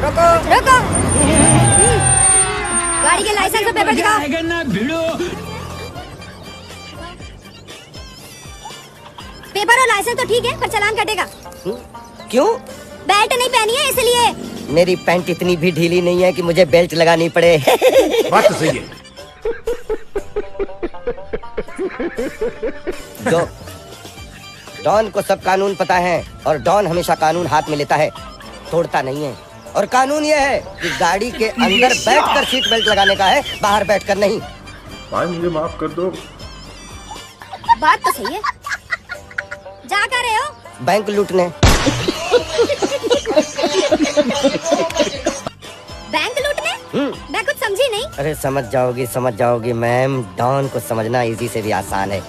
रोको रोको। गाड़ी के लाइसेंस और पेपर दिखाओ। पेपर और लाइसेंस तो ठीक है, पर चालान कटेगा। क्यों? बेल्ट नहीं पहनी है इसलिए। मेरी पैंट इतनी भी ढीली नहीं है कि मुझे बेल्ट लगानी पड़े। बात तो सही है। डॉन को सब कानून पता है और डॉन हमेशा कानून हाथ में लेता है, तोड़ता नहीं है। और कानून ये है कि गाड़ी के अंदर बैठकर सीट बेल्ट लगाने का है, बाहर बैठकर नहीं। भाई मुझे माफ कर दो। बात तो सही है। जा कर रहे हो? बैंक लूटने। बैंक लूटने? मैं कुछ समझी नहीं। अरे समझ जाओगी मैम, डॉन को समझना इजी से भी आसान है।